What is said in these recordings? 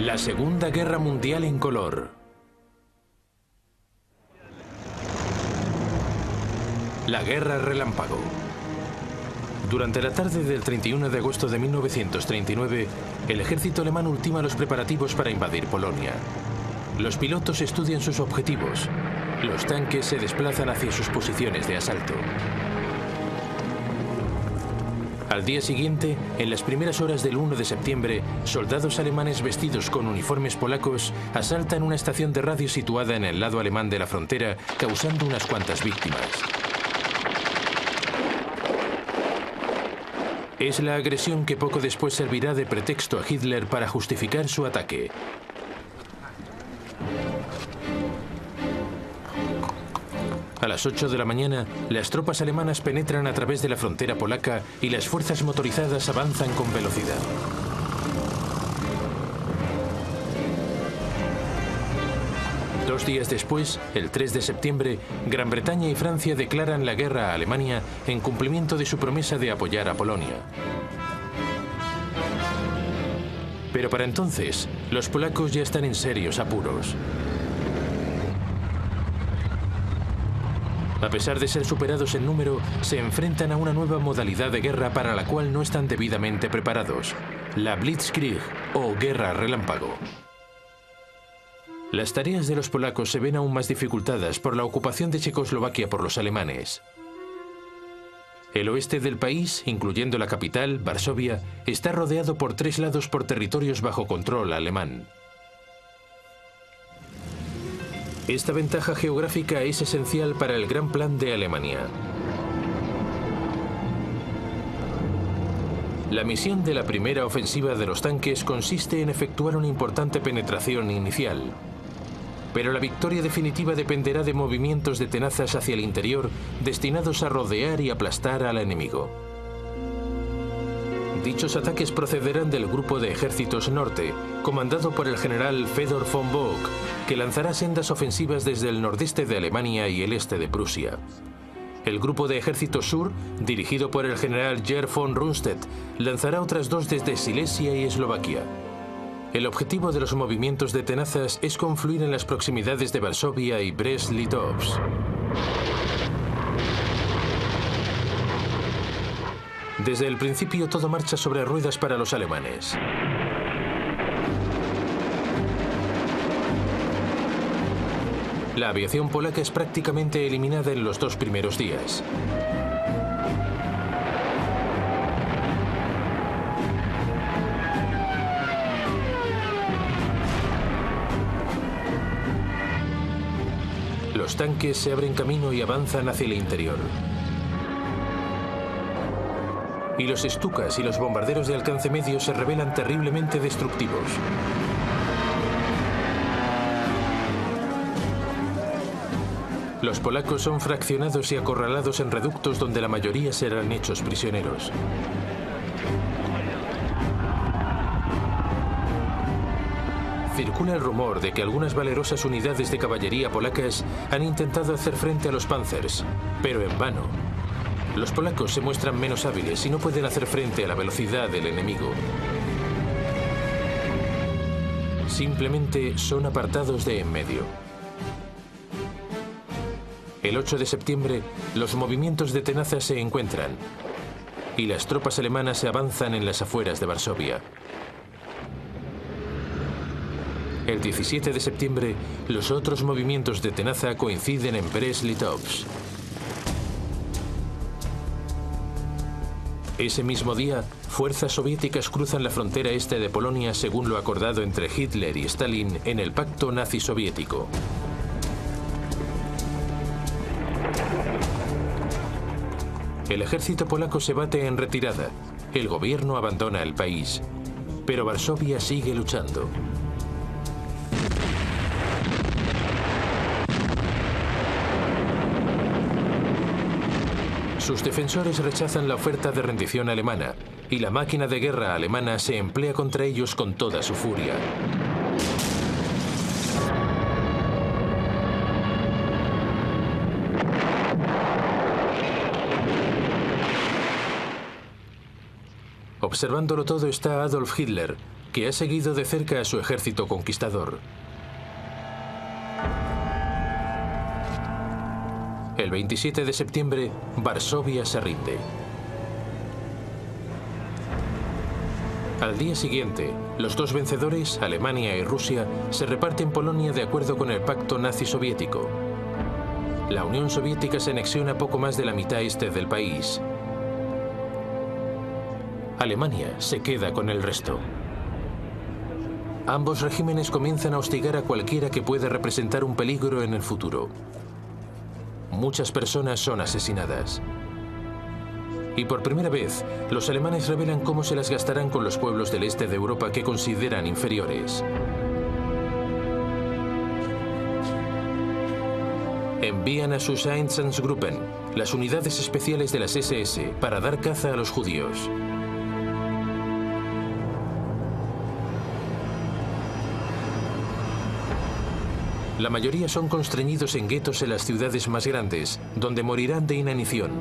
La Segunda Guerra Mundial en color. La Guerra Relámpago. Durante la tarde del 31 de agosto de 1939, el ejército alemán ultima los preparativos para invadir Polonia. Los pilotos estudian sus objetivos. Los tanques se desplazan hacia sus posiciones de asalto. Al día siguiente, en las primeras horas del 1 de septiembre, soldados alemanes vestidos con uniformes polacos asaltan una estación de radio situada en el lado alemán de la frontera, causando unas cuantas víctimas. Es la agresión que poco después servirá de pretexto a Hitler para justificar su ataque. A las 8 de la mañana, las tropas alemanas penetran a través de la frontera polaca y las fuerzas motorizadas avanzan con velocidad. Dos días después, el 3 de septiembre, Gran Bretaña y Francia declaran la guerra a Alemania en cumplimiento de su promesa de apoyar a Polonia. Pero para entonces, los polacos ya están en serios apuros. A pesar de ser superados en número, se enfrentan a una nueva modalidad de guerra para la cual no están debidamente preparados: la Blitzkrieg o Guerra Relámpago. Las tareas de los polacos se ven aún más dificultadas por la ocupación de Checoslovaquia por los alemanes. El oeste del país, incluyendo la capital, Varsovia, está rodeado por tres lados por territorios bajo control alemán. Esta ventaja geográfica es esencial para el gran plan de Alemania. La misión de la primera ofensiva de los tanques consiste en efectuar una importante penetración inicial. Pero la victoria definitiva dependerá de movimientos de tenazas hacia el interior destinados a rodear y aplastar al enemigo. Dichos ataques procederán del Grupo de Ejércitos Norte, comandado por el general Fedor von Bock, que lanzará sendas ofensivas desde el nordeste de Alemania y el este de Prusia. El Grupo de Ejércitos Sur, dirigido por el general Gerd von Rundstedt, lanzará otras dos desde Silesia y Eslovaquia. El objetivo de los movimientos de tenazas es confluir en las proximidades de Varsovia y Brest-Litovsk. Desde el principio todo marcha sobre ruedas para los alemanes. La aviación polaca es prácticamente eliminada en los dos primeros días. Los tanques se abren camino y avanzan hacia el interior. Y los Stukas y los bombarderos de alcance medio se revelan terriblemente destructivos. Los polacos son fraccionados y acorralados en reductos donde la mayoría serán hechos prisioneros. Circula el rumor de que algunas valerosas unidades de caballería polacas han intentado hacer frente a los Panzers, pero en vano. Los polacos se muestran menos hábiles y no pueden hacer frente a la velocidad del enemigo. Simplemente son apartados de en medio. El 8 de septiembre, los movimientos de tenazas se encuentran y las tropas alemanas se avanzan en las afueras de Varsovia. El 17 de septiembre, los otros movimientos de tenaza coinciden en Brest-Litovsk. Ese mismo día, fuerzas soviéticas cruzan la frontera este de Polonia según lo acordado entre Hitler y Stalin en el Pacto Nazi-Soviético. El ejército polaco se bate en retirada. El gobierno abandona el país. Pero Varsovia sigue luchando. Sus defensores rechazan la oferta de rendición alemana y la máquina de guerra alemana se emplea contra ellos con toda su furia. Observándolo todo está Adolf Hitler, que ha seguido de cerca a su ejército conquistador. El 27 de septiembre, Varsovia se rinde. Al día siguiente, los dos vencedores, Alemania y Rusia, se reparten Polonia de acuerdo con el pacto nazi-soviético. La Unión Soviética se anexiona poco más de la mitad este del país. Alemania se queda con el resto. Ambos regímenes comienzan a hostigar a cualquiera que pueda representar un peligro en el futuro. Muchas personas son asesinadas. Y por primera vez, los alemanes revelan cómo se las gastarán con los pueblos del este de Europa que consideran inferiores. Envían a sus Einsatzgruppen, las unidades especiales de las SS, para dar caza a los judíos. La mayoría son constreñidos en guetos en las ciudades más grandes, donde morirán de inanición.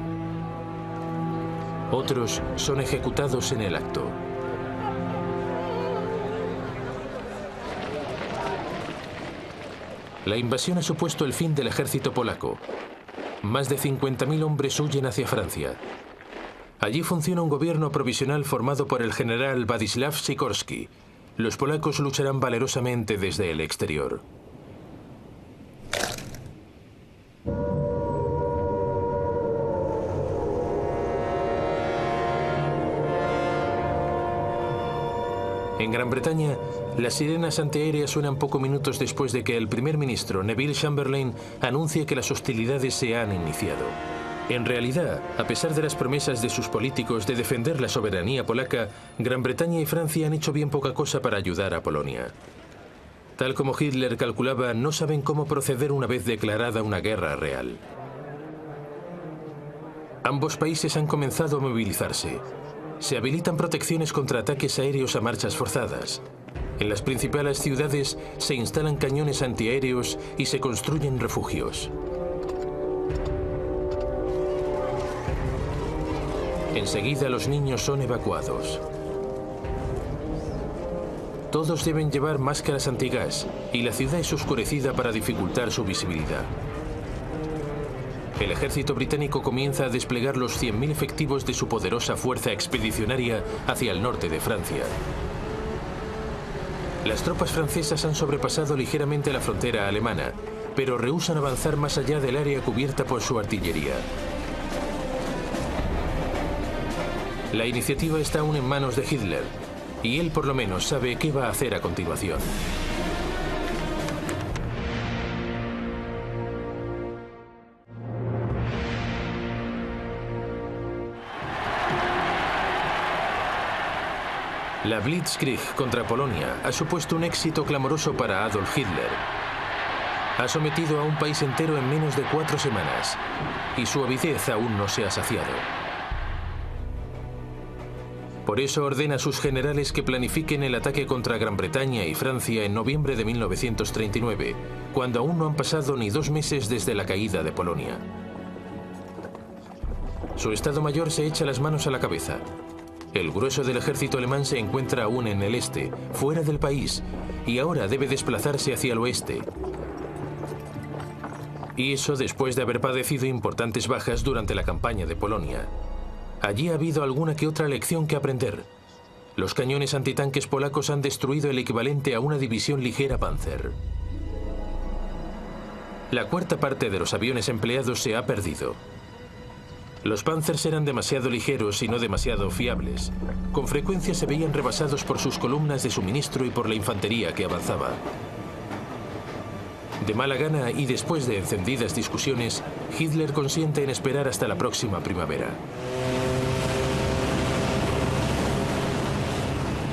Otros son ejecutados en el acto. La invasión ha supuesto el fin del ejército polaco. Más de 50.000 hombres huyen hacia Francia. Allí funciona un gobierno provisional formado por el general Władysław Sikorski. Los polacos lucharán valerosamente desde el exterior. En Gran Bretaña, las sirenas antiaéreas suenan pocos minutos después de que el primer ministro Neville Chamberlain anuncie que las hostilidades se han iniciado. En realidad, a pesar de las promesas de sus políticos de defender la soberanía polaca, Gran Bretaña y Francia han hecho bien poca cosa para ayudar a Polonia. Tal como Hitler calculaba, no saben cómo proceder una vez declarada una guerra real. Ambos países han comenzado a movilizarse. Se habilitan protecciones contra ataques aéreos a marchas forzadas. En las principales ciudades se instalan cañones antiaéreos y se construyen refugios. Enseguida los niños son evacuados. Todos deben llevar máscaras antigas y la ciudad es oscurecida para dificultar su visibilidad. El ejército británico comienza a desplegar los 100.000 efectivos de su poderosa fuerza expedicionaria hacia el norte de Francia. Las tropas francesas han sobrepasado ligeramente la frontera alemana, pero rehúsan avanzar más allá del área cubierta por su artillería. La iniciativa está aún en manos de Hitler, y él por lo menos sabe qué va a hacer a continuación. La Blitzkrieg contra Polonia ha supuesto un éxito clamoroso para Adolf Hitler. Ha sometido a un país entero en menos de 4 semanas, y su avidez aún no se ha saciado. Por eso ordena a sus generales que planifiquen el ataque contra Gran Bretaña y Francia en noviembre de 1939, cuando aún no han pasado ni 2 meses desde la caída de Polonia. Su Estado Mayor se echa las manos a la cabeza. El grueso del ejército alemán se encuentra aún en el este, fuera del país, y ahora debe desplazarse hacia el oeste. Y eso después de haber padecido importantes bajas durante la campaña de Polonia. Allí ha habido alguna que otra lección que aprender. Los cañones antitanques polacos han destruido el equivalente a una división ligera Panzer. La cuarta parte de los aviones empleados se ha perdido. Los Panzers eran demasiado ligeros y no demasiado fiables. Con frecuencia se veían rebasados por sus columnas de suministro y por la infantería que avanzaba. De mala gana y después de encendidas discusiones, Hitler consiente en esperar hasta la próxima primavera.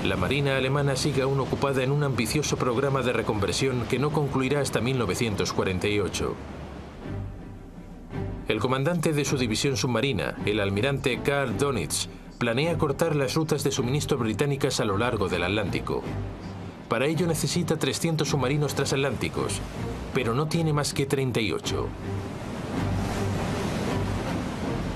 La Marina alemana sigue aún ocupada en un ambicioso programa de reconversión que no concluirá hasta 1948. El comandante de su división submarina, el almirante Karl Dönitz, planea cortar las rutas de suministro británicas a lo largo del Atlántico. Para ello necesita 300 submarinos transatlánticos, pero no tiene más que 38.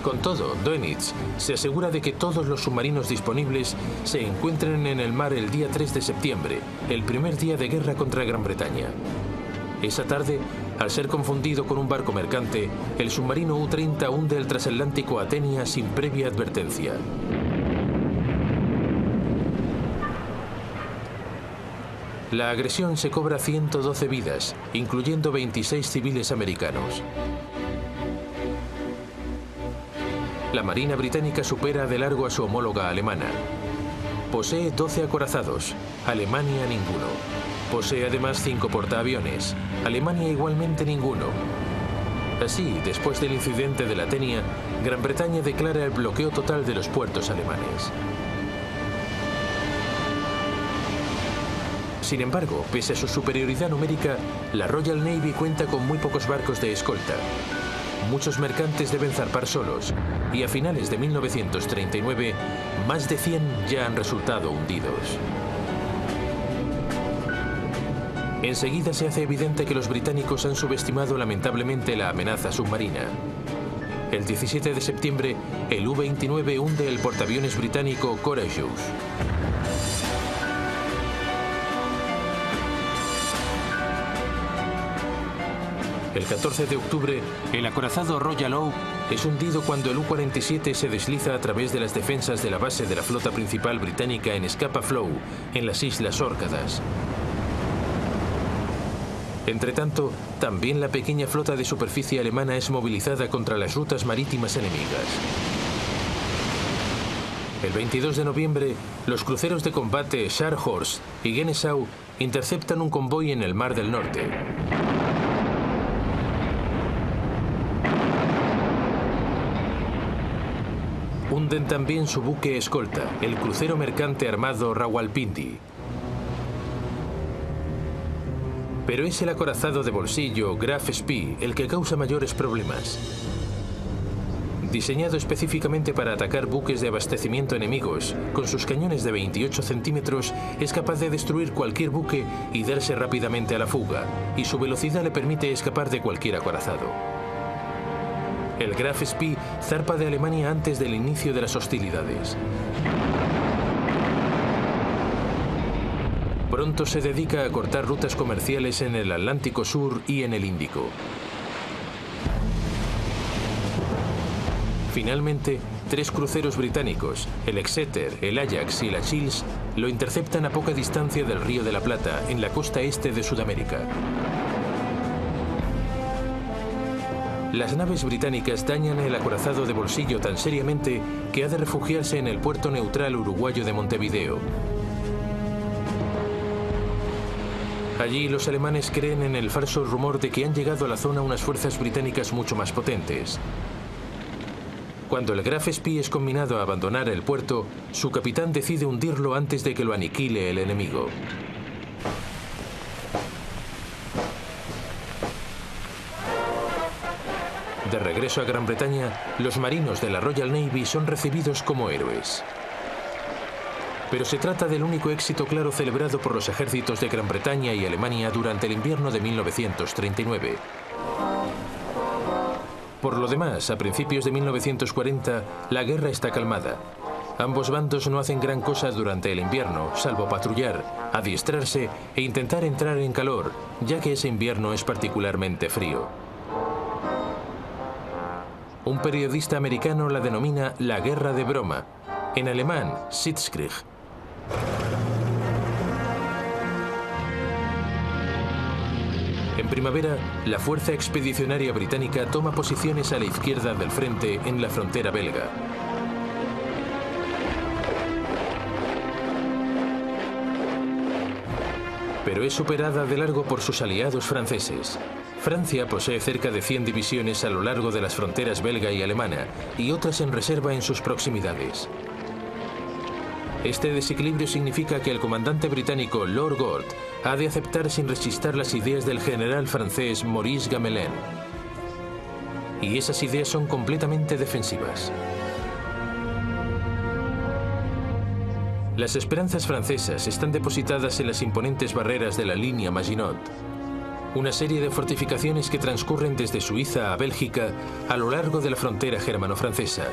Con todo, Dönitz se asegura de que todos los submarinos disponibles se encuentren en el mar el día 3 de septiembre, el primer día de guerra contra Gran Bretaña. Esa tarde, al ser confundido con un barco mercante, el submarino U-30 hunde el transatlántico Athenia sin previa advertencia. La agresión se cobra 112 vidas, incluyendo 26 civiles americanos. La Marina británica supera de largo a su homóloga alemana. Posee 12 acorazados, Alemania ninguno. Posee además 5 portaaviones, Alemania igualmente ninguno. Así, después del incidente de la Athenia, Gran Bretaña declara el bloqueo total de los puertos alemanes. Sin embargo, pese a su superioridad numérica, la Royal Navy cuenta con muy pocos barcos de escolta. Muchos mercantes deben zarpar solos, y a finales de 1939, más de 100 ya han resultado hundidos. Enseguida se hace evidente que los británicos han subestimado lamentablemente la amenaza submarina. El 17 de septiembre, el U-29 hunde el portaaviones británico Courageous. El 14 de octubre, el acorazado Royal Oak es hundido cuando el U-47 se desliza a través de las defensas de la base de la flota principal británica en Scapa Flow, en las Islas Órcadas. Entretanto, también la pequeña flota de superficie alemana es movilizada contra las rutas marítimas enemigas. El 22 de noviembre, los cruceros de combate Scharnhorst y Genesau interceptan un convoy en el Mar del Norte. Hunden también su buque escolta, el crucero mercante armado Rawalpindi. Pero es el acorazado de bolsillo Graf Spee el que causa mayores problemas. Diseñado específicamente para atacar buques de abastecimiento enemigos, con sus cañones de 28 centímetros es capaz de destruir cualquier buque y darse rápidamente a la fuga, y su velocidad le permite escapar de cualquier acorazado. El Graf Spee zarpa de Alemania antes del inicio de las hostilidades. Pronto se dedica a cortar rutas comerciales en el Atlántico Sur y en el Índico. Finalmente, 3 cruceros británicos, el Exeter, el Ajax y la Shields, lo interceptan a poca distancia del Río de la Plata, en la costa este de Sudamérica. Las naves británicas dañan el acorazado de bolsillo tan seriamente que ha de refugiarse en el puerto neutral uruguayo de Montevideo. Allí los alemanes creen en el falso rumor de que han llegado a la zona unas fuerzas británicas mucho más potentes. Cuando el Graf Spee es conminado a abandonar el puerto, su capitán decide hundirlo antes de que lo aniquile el enemigo. De regreso a Gran Bretaña, los marinos de la Royal Navy son recibidos como héroes. Pero se trata del único éxito claro celebrado por los ejércitos de Gran Bretaña y Alemania durante el invierno de 1939. Por lo demás, a principios de 1940, la guerra está calmada. Ambos bandos no hacen gran cosa durante el invierno, salvo patrullar, adiestrarse e intentar entrar en calor, ya que ese invierno es particularmente frío. Un periodista americano la denomina la guerra de broma, en alemán Sitzkrieg. En primavera, la fuerza expedicionaria británica toma posiciones a la izquierda del frente en la frontera belga. Pero es superada de largo por sus aliados franceses. Francia posee cerca de 100 divisiones a lo largo de las fronteras belga y alemana, y otras en reserva en sus proximidades. Este desequilibrio significa que el comandante británico Lord Gort ha de aceptar sin resistir las ideas del general francés Maurice Gamelin. Y esas ideas son completamente defensivas. Las esperanzas francesas están depositadas en las imponentes barreras de la línea Maginot. una serie de fortificaciones que transcurren desde Suiza a Bélgica a lo largo de la frontera germano-francesa.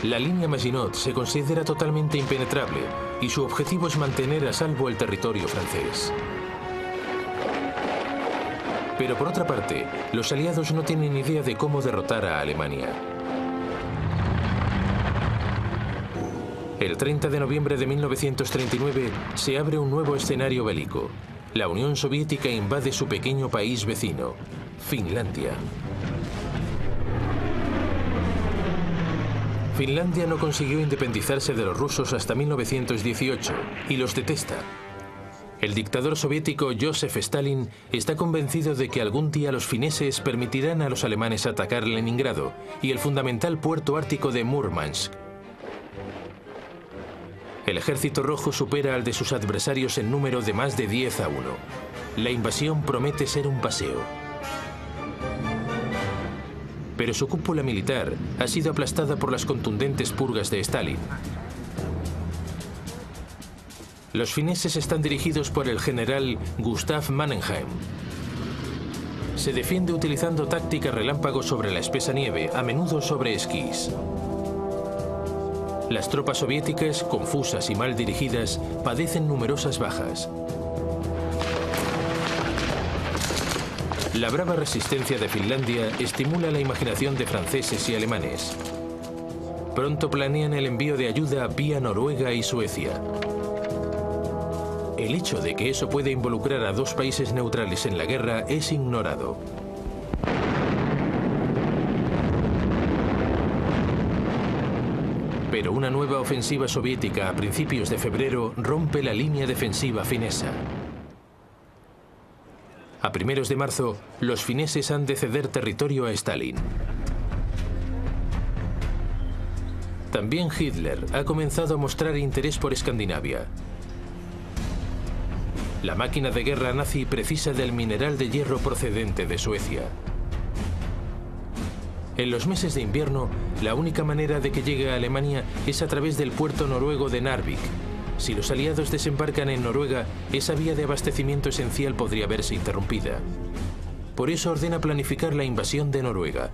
La línea Maginot se considera totalmente impenetrable y su objetivo es mantener a salvo el territorio francés. Pero por otra parte, los aliados no tienen idea de cómo derrotar a Alemania. El 30 de noviembre de 1939 se abre un nuevo escenario bélico. La Unión Soviética invade su pequeño país vecino, Finlandia. Finlandia no consiguió independizarse de los rusos hasta 1918 y los detesta. El dictador soviético Joseph Stalin está convencido de que algún día los fineses permitirán a los alemanes atacar Leningrado y el fundamental puerto ártico de Murmansk. El ejército rojo supera al de sus adversarios en número de más de 10-1. La invasión promete ser un paseo. Pero su cúpula militar ha sido aplastada por las contundentes purgas de Stalin. Los fineses están dirigidos por el general Gustav Mannerheim. Se defiende utilizando táctica relámpago sobre la espesa nieve, a menudo sobre esquís. Las tropas soviéticas, confusas y mal dirigidas, padecen numerosas bajas. La brava resistencia de Finlandia estimula la imaginación de franceses y alemanes. Pronto planean el envío de ayuda vía Noruega y Suecia. El hecho de que eso puede involucrar a dos países neutrales en la guerra es ignorado. Pero una nueva ofensiva soviética a principios de febrero rompe la línea defensiva finesa. A primeros de marzo, los fineses han de ceder territorio a Stalin. También Hitler ha comenzado a mostrar interés por Escandinavia. La máquina de guerra nazi precisa del mineral de hierro procedente de Suecia. En los meses de invierno, la única manera de que llegue a Alemania es a través del puerto noruego de Narvik. Si los aliados desembarcan en Noruega, esa vía de abastecimiento esencial podría verse interrumpida. Por eso ordena planificar la invasión de Noruega.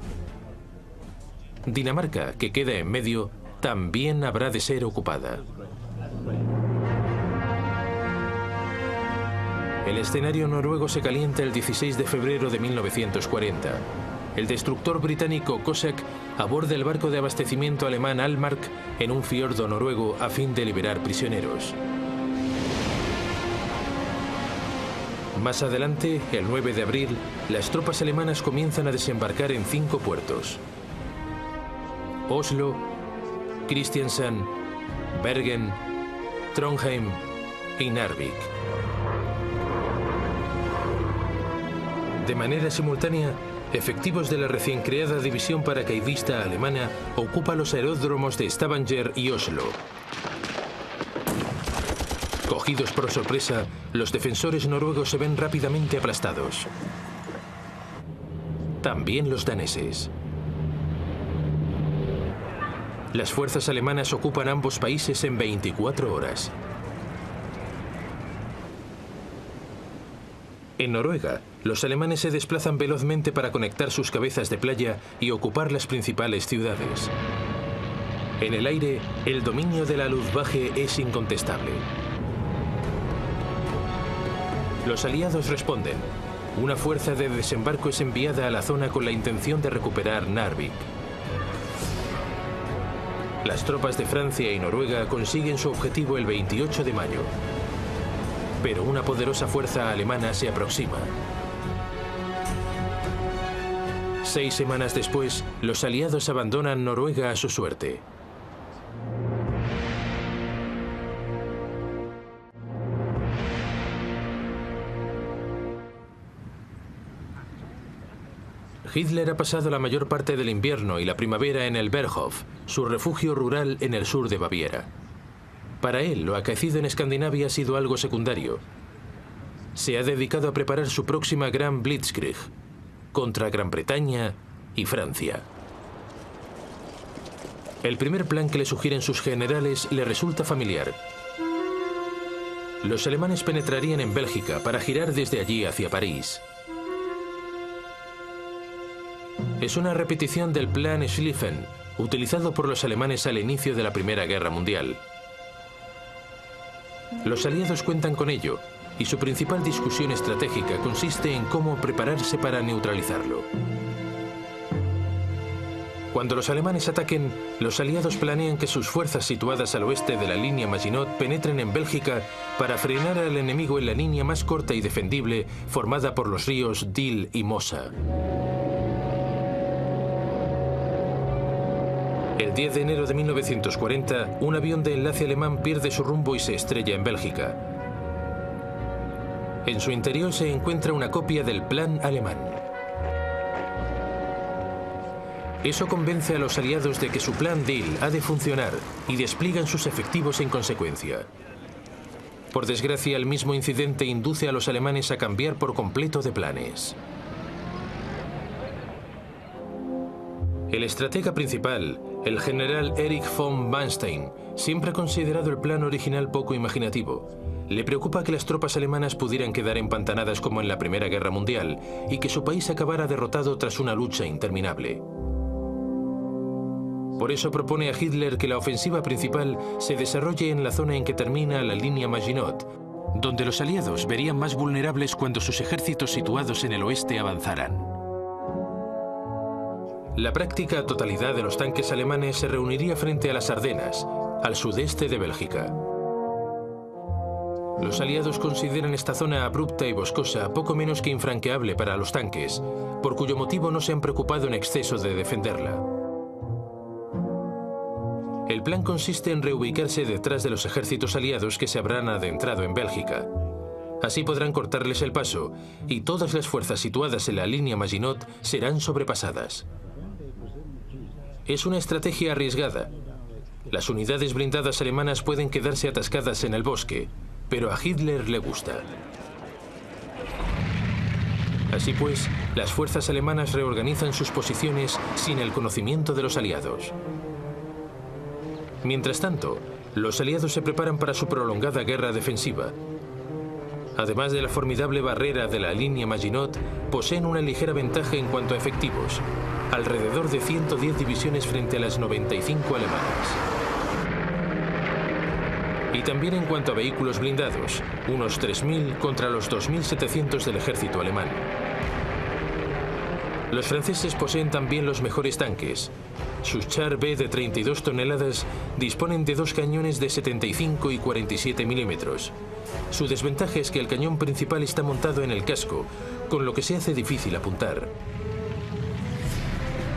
Dinamarca, que queda en medio, también habrá de ser ocupada. El escenario noruego se calienta el 16 de febrero de 1940. El destructor británico Cossack aborda el barco de abastecimiento alemán Altmark en un fiordo noruego a fin de liberar prisioneros. Más adelante, el 9 de abril, las tropas alemanas comienzan a desembarcar en 5 puertos: Oslo, Kristiansand, Bergen, Trondheim y Narvik. De manera simultánea, efectivos de la recién creada división paracaidista alemana ocupan los aeródromos de Stavanger y Oslo. Cogidos por sorpresa, los defensores noruegos se ven rápidamente aplastados. También los daneses. Las fuerzas alemanas ocupan ambos países en 24 horas. En Noruega, los alemanes se desplazan velozmente para conectar sus cabezas de playa y ocupar las principales ciudades. En el aire, el dominio de la Luftwaffe es incontestable. Los aliados responden. Una fuerza de desembarco es enviada a la zona con la intención de recuperar Narvik. Las tropas de Francia y Noruega consiguen su objetivo el 28 de mayo. Pero una poderosa fuerza alemana se aproxima. 6 semanas después, los aliados abandonan Noruega a su suerte. Hitler ha pasado la mayor parte del invierno y la primavera en el Berghof, su refugio rural en el sur de Baviera. Para él, lo acaecido en Escandinavia ha sido algo secundario. Se ha dedicado a preparar su próxima gran Blitzkrieg contra Gran Bretaña y Francia. El primer plan que le sugieren sus generales le resulta familiar. Los alemanes penetrarían en Bélgica para girar desde allí hacia París. Es una repetición del Plan Schlieffen, utilizado por los alemanes al inicio de la Primera Guerra Mundial. Los aliados cuentan con ello, y su principal discusión estratégica consiste en cómo prepararse para neutralizarlo. Cuando los alemanes ataquen, los aliados planean que sus fuerzas situadas al oeste de la línea Maginot penetren en Bélgica para frenar al enemigo en la línea más corta y defendible formada por los ríos Dil y Mosa. El 10 de enero de 1940, un avión de enlace alemán pierde su rumbo y se estrella en Bélgica. En su interior se encuentra una copia del plan alemán. Eso convence a los aliados de que su plan Dil ha de funcionar y despliegan sus efectivos en consecuencia. Por desgracia, el mismo incidente induce a los alemanes a cambiar por completo de planes. El estratega principal, el general Erich von Manstein, siempre ha considerado el plan original poco imaginativo. Le preocupa que las tropas alemanas pudieran quedar empantanadas como en la Primera Guerra Mundial y que su país acabara derrotado tras una lucha interminable. Por eso propone a Hitler que la ofensiva principal se desarrolle en la zona en que termina la línea Maginot, donde los aliados verían más vulnerables cuando sus ejércitos situados en el oeste avanzaran. La práctica totalidad de los tanques alemanes se reuniría frente a las Ardenas, al sudeste de Bélgica. Los aliados consideran esta zona abrupta y boscosa poco menos que infranqueable para los tanques, por cuyo motivo no se han preocupado en exceso de defenderla. El plan consiste en reubicarse detrás de los ejércitos aliados que se habrán adentrado en Bélgica. Así podrán cortarles el paso y todas las fuerzas situadas en la línea Maginot serán sobrepasadas. Es una estrategia arriesgada. Las unidades blindadas alemanas pueden quedarse atascadas en el bosque, pero a Hitler le gusta. Así pues, las fuerzas alemanas reorganizan sus posiciones sin el conocimiento de los aliados. Mientras tanto, los aliados se preparan para su prolongada guerra defensiva. Además de la formidable barrera de la línea Maginot, poseen una ligera ventaja en cuanto a efectivos, alrededor de 110 divisiones frente a las 95 alemanas. Y también en cuanto a vehículos blindados, unos 3.000 contra los 2.700 del ejército alemán. Los franceses poseen también los mejores tanques. Sus Char B de 32 toneladas disponen de dos cañones de 75 y 47 milímetros. Su desventaja es que el cañón principal está montado en el casco, con lo que se hace difícil apuntar.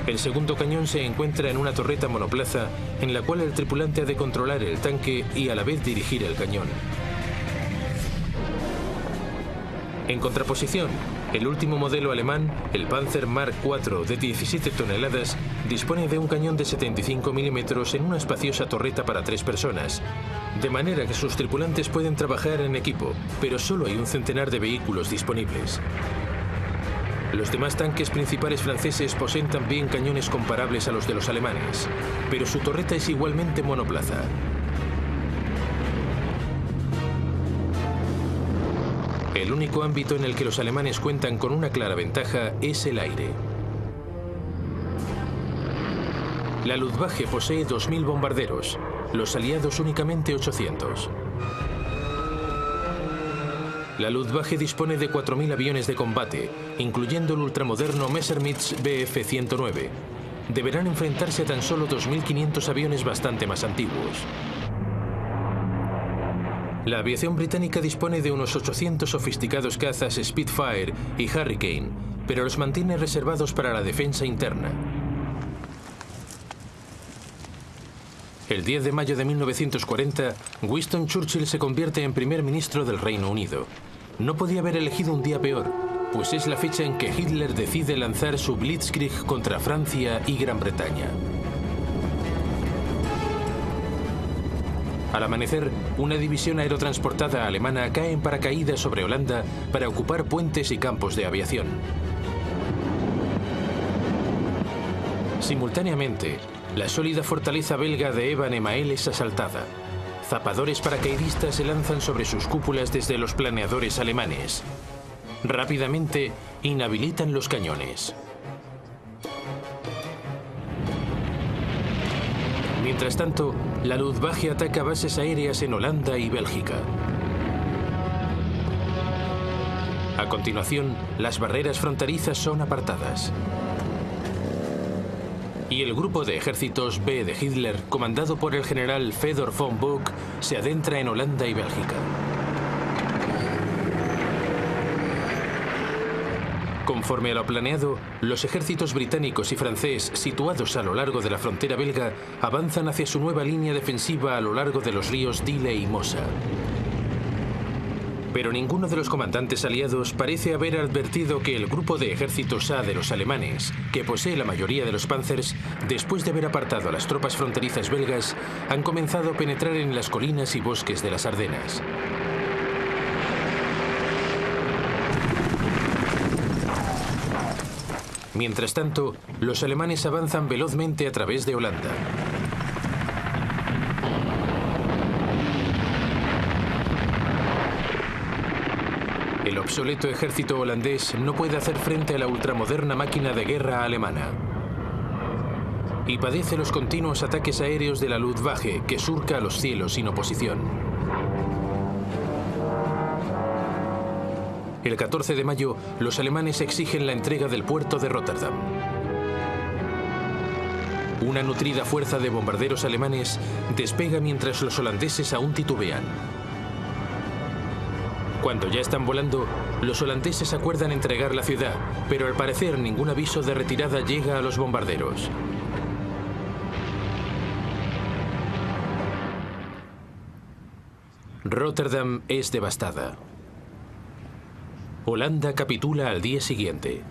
El segundo cañón se encuentra en una torreta monoplaza en la cual el tripulante ha de controlar el tanque y a la vez dirigir el cañón. En contraposición, el último modelo alemán, el Panzer Mark IV de 17 toneladas, dispone de un cañón de 75 milímetros en una espaciosa torreta para 3 personas, de manera que sus tripulantes pueden trabajar en equipo, pero solo hay un centenar de vehículos disponibles. Los demás tanques principales franceses poseen también cañones comparables a los de los alemanes, pero su torreta es igualmente monoplaza. El único ámbito en el que los alemanes cuentan con una clara ventaja es el aire. La Luftwaffe posee 2.000 bombarderos, los aliados únicamente 800. La Luftwaffe dispone de 4.000 aviones de combate, incluyendo el ultramoderno Messerschmitt Bf-109. Deberán enfrentarse a tan solo 2.500 aviones bastante más antiguos. La aviación británica dispone de unos 800 sofisticados cazas Spitfire y Hurricane, pero los mantiene reservados para la defensa interna. El 10 de mayo de 1940, Winston Churchill se convierte en primer ministro del Reino Unido. No podía haber elegido un día peor, pues es la fecha en que Hitler decide lanzar su Blitzkrieg contra Francia y Gran Bretaña. Al amanecer, una división aerotransportada alemana cae en paracaídas sobre Holanda para ocupar puentes y campos de aviación. Simultáneamente, la sólida fortaleza belga de Eban-Emael es asaltada. Zapadores paracaidistas se lanzan sobre sus cúpulas desde los planeadores alemanes. Rápidamente, inhabilitan los cañones. Mientras tanto, la Luftwaffe ataca bases aéreas en Holanda y Bélgica. A continuación, las barreras fronterizas son apartadas. Y el grupo de ejércitos B de Hitler, comandado por el general Fedor von Bock, se adentra en Holanda y Bélgica. Conforme a lo planeado, los ejércitos británicos y francés situados a lo largo de la frontera belga avanzan hacia su nueva línea defensiva a lo largo de los ríos Dyle y Mosa. Pero ninguno de los comandantes aliados parece haber advertido que el grupo de ejércitos A de los alemanes, que posee la mayoría de los Panzers, después de haber apartado a las tropas fronterizas belgas, han comenzado a penetrar en las colinas y bosques de las Ardenas. Mientras tanto, los alemanes avanzan velozmente a través de Holanda. El obsoleto ejército holandés no puede hacer frente a la ultramoderna máquina de guerra alemana y padece los continuos ataques aéreos de la Luftwaffe, que surca los cielos sin oposición. El 14 de mayo, los alemanes exigen la entrega del puerto de Rotterdam. Una nutrida fuerza de bombarderos alemanes despega mientras los holandeses aún titubean. Cuando ya están volando, los holandeses acuerdan entregar la ciudad, pero al parecer ningún aviso de retirada llega a los bombarderos. Rotterdam es devastada. Holanda capitula al día siguiente.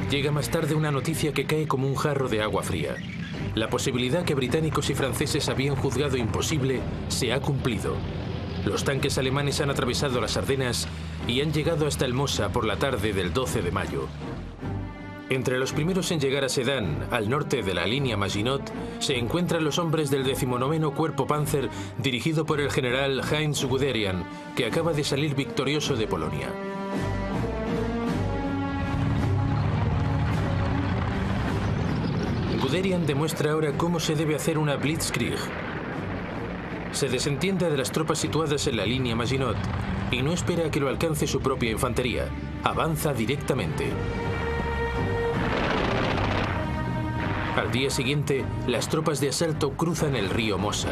Llega más tarde una noticia que cae como un jarro de agua fría. La posibilidad que británicos y franceses habían juzgado imposible se ha cumplido. Los tanques alemanes han atravesado las Ardenas y han llegado hasta el Mosa por la tarde del 12 de mayo. Entre los primeros en llegar a Sedan, al norte de la línea Maginot, se encuentran los hombres del 19º Cuerpo Panzer, dirigido por el general Heinz Guderian, que acaba de salir victorioso de Polonia. Guderian demuestra ahora cómo se debe hacer una Blitzkrieg. Se desentiende de las tropas situadas en la línea Maginot y no espera a que lo alcance su propia infantería. Avanza directamente. Al día siguiente, las tropas de asalto cruzan el río Mosa.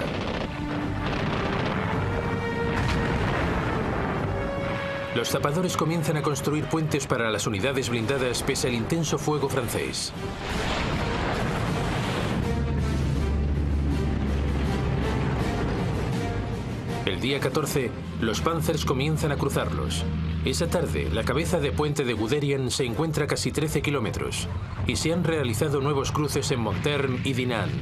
Los zapadores comienzan a construir puentes para las unidades blindadas pese al intenso fuego francés. El día 14, los Panzers comienzan a cruzarlos. Esa tarde, la cabeza de puente de Guderian se encuentra a casi 13 kilómetros y se han realizado nuevos cruces en Montherm y Dinant.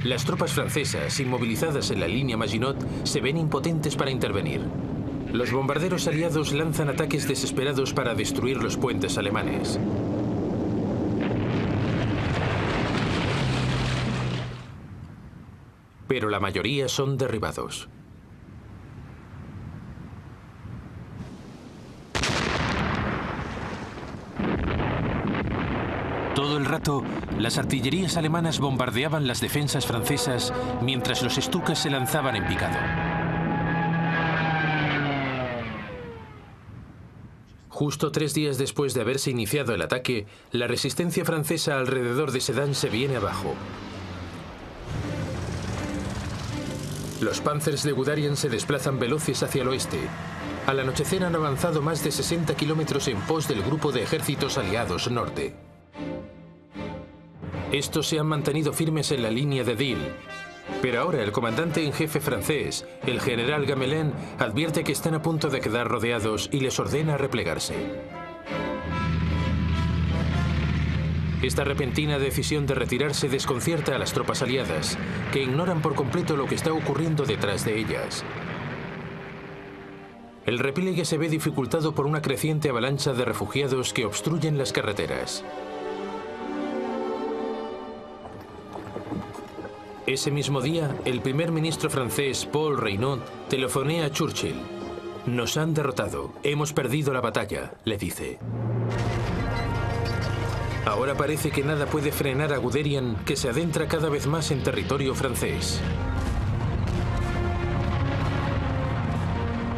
Las tropas francesas, inmovilizadas en la línea Maginot, se ven impotentes para intervenir. Los bombarderos aliados lanzan ataques desesperados para destruir los puentes alemanes. Pero la mayoría son derribados. Todo el rato, las artillerías alemanas bombardeaban las defensas francesas mientras los Stukas se lanzaban en picado. Justo 3 días después de haberse iniciado el ataque, la resistencia francesa alrededor de Sedan se viene abajo. Los Panzers de Guderian se desplazan veloces hacia el oeste. Al anochecer han avanzado más de 60 kilómetros en pos del grupo de ejércitos aliados norte. Estos se han mantenido firmes en la línea de Dyle, pero ahora el comandante en jefe francés, el general Gamelin, advierte que están a punto de quedar rodeados y les ordena replegarse. Esta repentina decisión de retirarse desconcierta a las tropas aliadas, que ignoran por completo lo que está ocurriendo detrás de ellas. El repliegue se ve dificultado por una creciente avalancha de refugiados que obstruyen las carreteras. Ese mismo día, el primer ministro francés, Paul Reynaud, telefonea a Churchill. «Nos han derrotado. Hemos perdido la batalla», le dice. Ahora parece que nada puede frenar a Guderian, que se adentra cada vez más en territorio francés.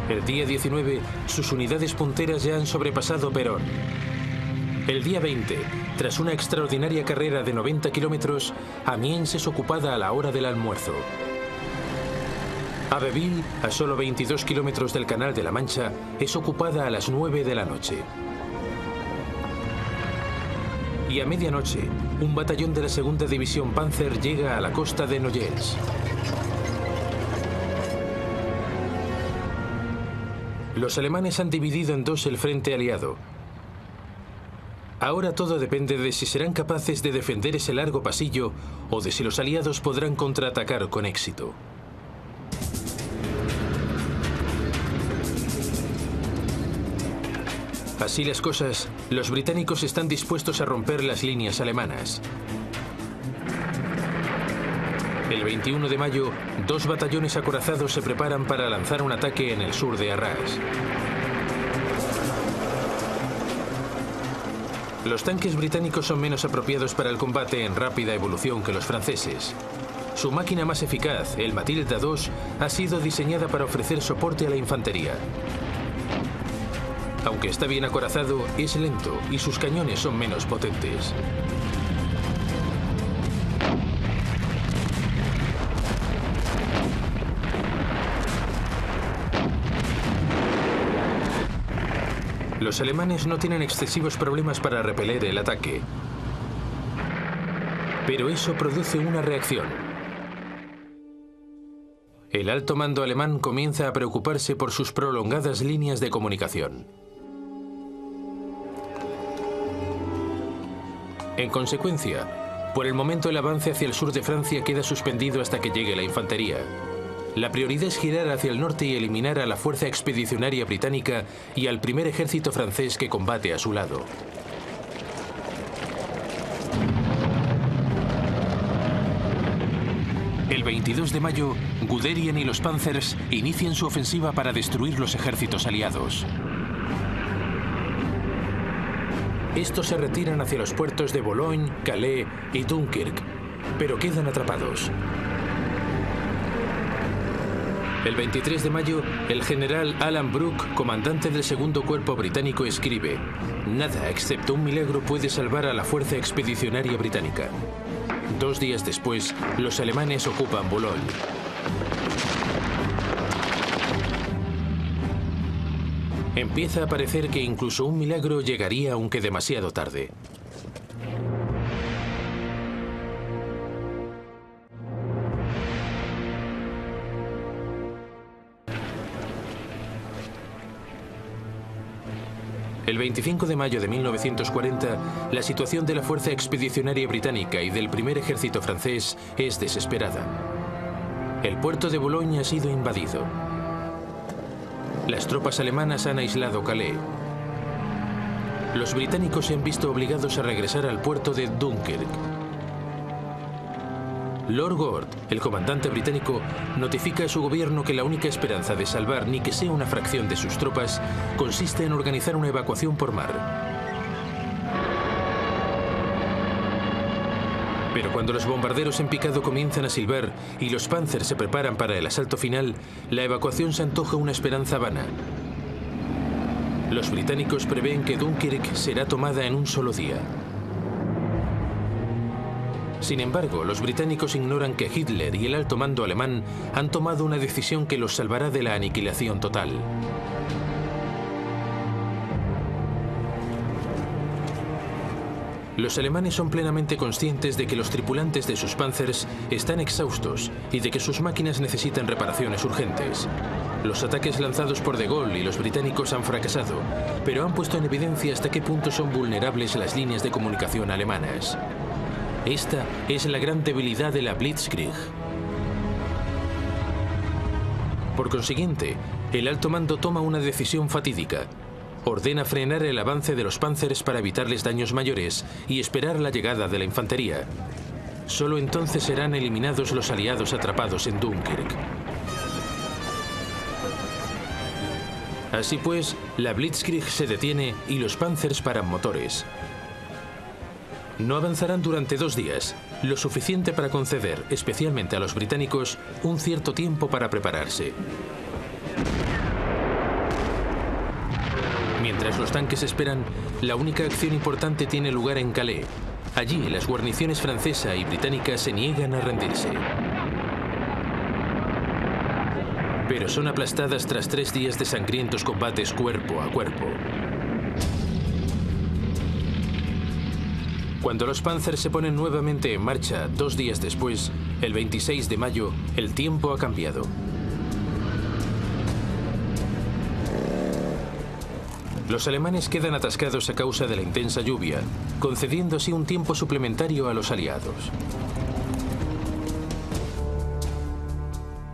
El día 19, sus unidades punteras ya han sobrepasado Peronne. El día 20, tras una extraordinaria carrera de 90 kilómetros, Amiens es ocupada a la hora del almuerzo. Abbeville, a solo 22 kilómetros del Canal de la Mancha, es ocupada a las 9 de la noche. Y a medianoche, un batallón de la segunda división Panzer llega a la costa de Noyelles. Los alemanes han dividido en dos el frente aliado. Ahora todo depende de si serán capaces de defender ese largo pasillo o de si los aliados podrán contraatacar con éxito. Así las cosas, los británicos están dispuestos a romper las líneas alemanas. El 21 de mayo, dos batallones acorazados se preparan para lanzar un ataque en el sur de Arras. Los tanques británicos son menos apropiados para el combate en rápida evolución que los franceses. Su máquina más eficaz, el Matilda II, ha sido diseñada para ofrecer soporte a la infantería. Aunque está bien acorazado, es lento y sus cañones son menos potentes. Los alemanes no tienen excesivos problemas para repeler el ataque. Pero eso produce una reacción. El alto mando alemán comienza a preocuparse por sus prolongadas líneas de comunicación. En consecuencia, por el momento el avance hacia el sur de Francia queda suspendido hasta que llegue la infantería. La prioridad es girar hacia el norte y eliminar a la fuerza expedicionaria británica y al primer ejército francés que combate a su lado. El 22 de mayo, Guderian y los Panzers inician su ofensiva para destruir los ejércitos aliados. Estos se retiran hacia los puertos de Boulogne, Calais y Dunkirk, pero quedan atrapados. El 23 de mayo, el general Alan Brooke, comandante del segundo cuerpo británico, escribe: "Nada excepto un milagro puede salvar a la fuerza expedicionaria británica". 2 días después, los alemanes ocupan Boulogne. Empieza a parecer que incluso un milagro llegaría aunque demasiado tarde. El 25 de mayo de 1940, la situación de la Fuerza Expedicionaria Británica y del primer ejército francés es desesperada. El puerto de Boulogne ha sido invadido. Las tropas alemanas han aislado Calais. Los británicos se han visto obligados a regresar al puerto de Dunkirk. Lord Gord, el comandante británico, notifica a su gobierno que la única esperanza de salvar ni que sea una fracción de sus tropas consiste en organizar una evacuación por mar. Pero cuando los bombarderos en picado comienzan a silbar y los Panzers se preparan para el asalto final, la evacuación se antoja una esperanza vana. Los británicos prevén que Dunkirk será tomada en un solo día. Sin embargo, los británicos ignoran que Hitler y el alto mando alemán han tomado una decisión que los salvará de la aniquilación total. Los alemanes son plenamente conscientes de que los tripulantes de sus Panzers están exhaustos y de que sus máquinas necesitan reparaciones urgentes. Los ataques lanzados por De Gaulle y los británicos han fracasado, pero han puesto en evidencia hasta qué punto son vulnerables las líneas de comunicación alemanas. Esta es la gran debilidad de la Blitzkrieg. Por consiguiente, el alto mando toma una decisión fatídica. Ordena frenar el avance de los Panzers para evitarles daños mayores y esperar la llegada de la infantería. Solo entonces serán eliminados los aliados atrapados en Dunkirk. Así pues, la Blitzkrieg se detiene y los Panzers paran motores. No avanzarán durante 2 días, lo suficiente para conceder, especialmente a los británicos, un cierto tiempo para prepararse. Mientras los tanques esperan, la única acción importante tiene lugar en Calais. Allí, las guarniciones francesa y británica se niegan a rendirse. Pero son aplastadas tras 3 días de sangrientos combates cuerpo a cuerpo. Cuando los Panzers se ponen nuevamente en marcha 2 días después, el 26 de mayo, el tiempo ha cambiado. Los alemanes quedan atascados a causa de la intensa lluvia, concediendo así un tiempo suplementario a los aliados.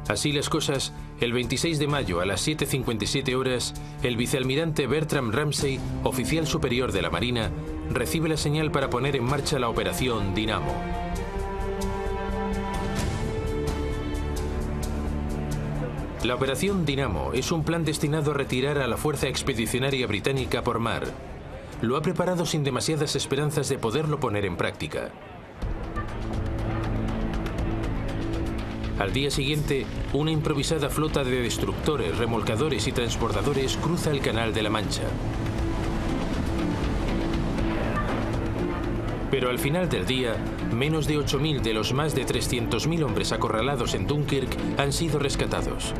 Así las cosas, el 26 de mayo a las 7:57 horas, el vicealmirante Bertram Ramsay, oficial superior de la Marina, recibe la señal para poner en marcha la operación Dinamo. La operación Dinamo es un plan destinado a retirar a la fuerza expedicionaria británica por mar. Lo ha preparado sin demasiadas esperanzas de poderlo poner en práctica. Al día siguiente, una improvisada flota de destructores, remolcadores y transportadores cruza el Canal de la Mancha. Pero al final del día, menos de 8.000 de los más de 300.000 hombres acorralados en Dunkirk han sido rescatados.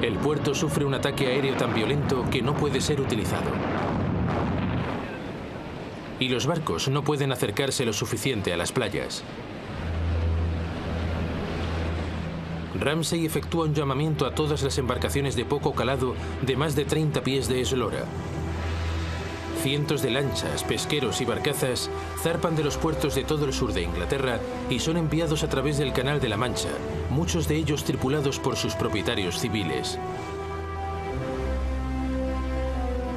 El puerto sufre un ataque aéreo tan violento que no puede ser utilizado. Y los barcos no pueden acercarse lo suficiente a las playas. Ramsay efectúa un llamamiento a todas las embarcaciones de poco calado de más de 30 pies de eslora. Cientos de lanchas, pesqueros y barcazas zarpan de los puertos de todo el sur de Inglaterra y son enviados a través del Canal de la Mancha, muchos de ellos tripulados por sus propietarios civiles.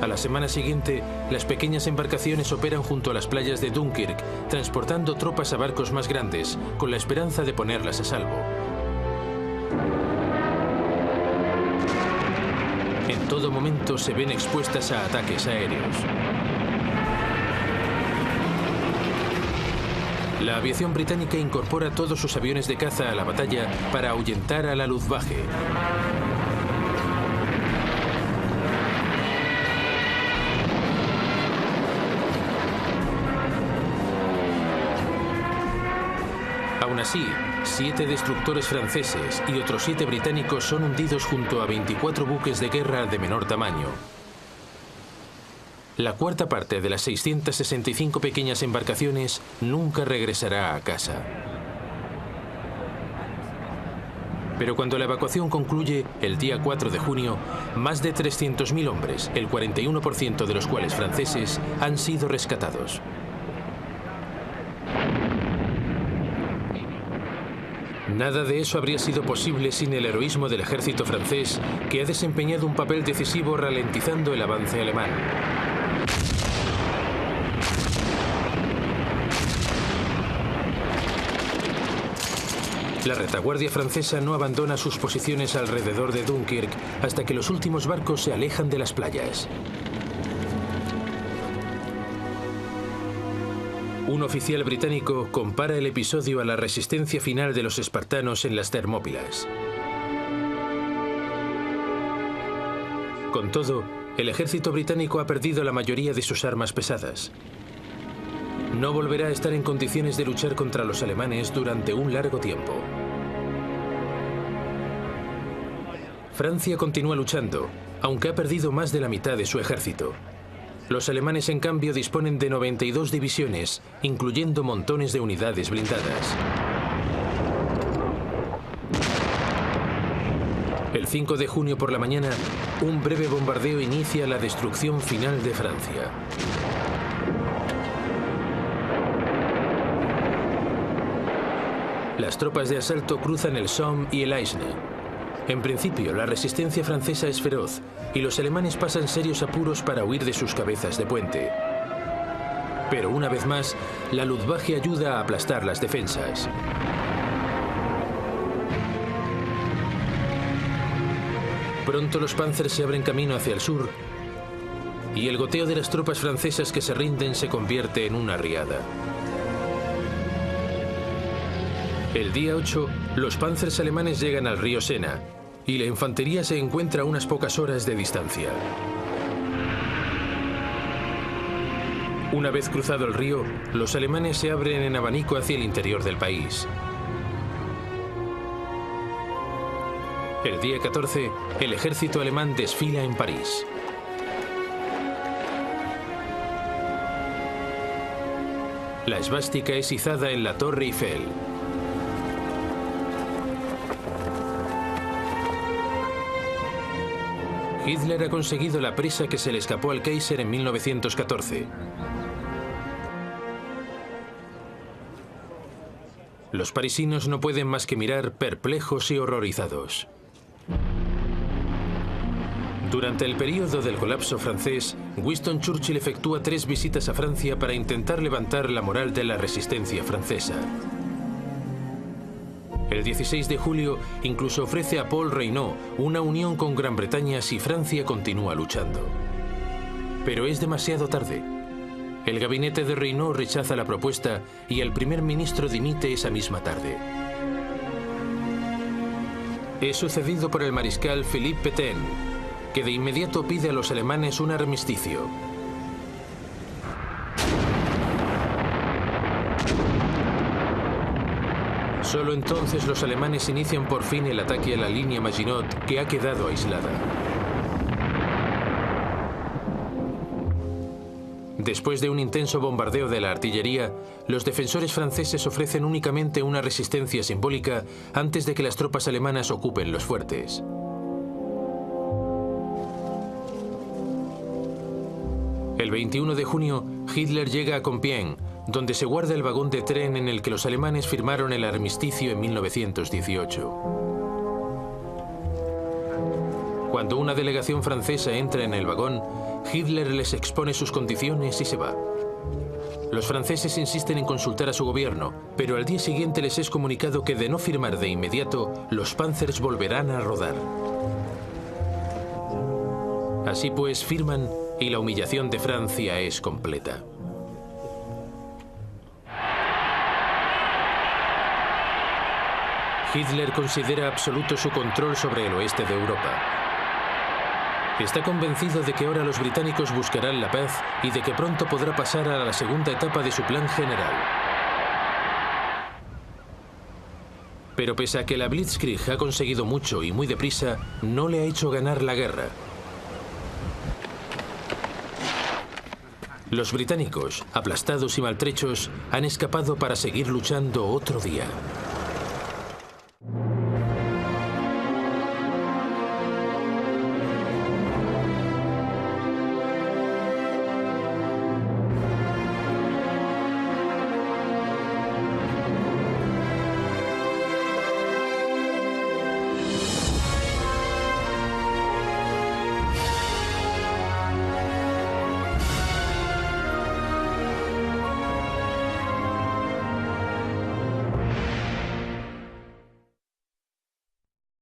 A la semana siguiente, las pequeñas embarcaciones operan junto a las playas de Dunkirk, transportando tropas a barcos más grandes, con la esperanza de ponerlas a salvo. En todo momento se ven expuestas a ataques aéreos. La aviación británica incorpora todos sus aviones de caza a la batalla para ahuyentar a la Luftwaffe. Aún así, 7 destructores franceses y otros 7 británicos son hundidos junto a 24 buques de guerra de menor tamaño. La cuarta parte de las 665 pequeñas embarcaciones nunca regresará a casa. Pero cuando la evacuación concluye, el día 4 de junio, más de 300.000 hombres, el 41% de los cuales franceses, han sido rescatados. Nada de eso habría sido posible sin el heroísmo del ejército francés, que ha desempeñado un papel decisivo ralentizando el avance alemán. La retaguardia francesa no abandona sus posiciones alrededor de Dunkirk hasta que los últimos barcos se alejan de las playas. Un oficial británico compara el episodio a la resistencia final de los espartanos en las Termópilas. Con todo, el ejército británico ha perdido la mayoría de sus armas pesadas. No volverá a estar en condiciones de luchar contra los alemanes durante un largo tiempo. Francia continúa luchando, aunque ha perdido más de la mitad de su ejército. Los alemanes, en cambio, disponen de 92 divisiones, incluyendo montones de unidades blindadas. El 5 de junio por la mañana, un breve bombardeo inicia la destrucción final de Francia. Las tropas de asalto cruzan el Somme y el Aisne. En principio, la resistencia francesa es feroz y los alemanes pasan serios apuros para huir de sus cabezas de puente. Pero una vez más, la Luftwaffe ayuda a aplastar las defensas. Pronto los Panzers se abren camino hacia el sur y el goteo de las tropas francesas que se rinden se convierte en una riada. El día 8, los panzers alemanes llegan al río Sena y la infantería se encuentra a unas pocas horas de distancia. Una vez cruzado el río, los alemanes se abren en abanico hacia el interior del país. El día 14, el ejército alemán desfila en París. La esvástica es izada en la Torre Eiffel. Hitler ha conseguido la presa que se le escapó al Kaiser en 1914. Los parisinos no pueden más que mirar perplejos y horrorizados. Durante el período del colapso francés, Winston Churchill efectúa 3 visitas a Francia para intentar levantar la moral de la resistencia francesa. El 16 de julio incluso ofrece a Paul Reynaud una unión con Gran Bretaña si Francia continúa luchando. Pero es demasiado tarde. El gabinete de Reynaud rechaza la propuesta y el primer ministro dimite esa misma tarde. Es sucedido por el mariscal Philippe Pétain, que de inmediato pide a los alemanes un armisticio. Solo entonces los alemanes inician por fin el ataque a la línea Maginot, que ha quedado aislada. Después de un intenso bombardeo de la artillería, los defensores franceses ofrecen únicamente una resistencia simbólica antes de que las tropas alemanas ocupen los fuertes. El 21 de junio, Hitler llega a Compiègne, donde se guarda el vagón de tren en el que los alemanes firmaron el armisticio en 1918. Cuando una delegación francesa entra en el vagón, Hitler les expone sus condiciones y se va. Los franceses insisten en consultar a su gobierno, pero al día siguiente les es comunicado que de no firmar de inmediato, los Panzers volverán a rodar. Así pues, firman y la humillación de Francia es completa. Hitler considera absoluto su control sobre el oeste de Europa. Está convencido de que ahora los británicos buscarán la paz y de que pronto podrá pasar a la segunda etapa de su plan general. Pero pese a que la Blitzkrieg ha conseguido mucho y muy deprisa, no le ha hecho ganar la guerra. Los británicos, aplastados y maltrechos, han escapado para seguir luchando otro día.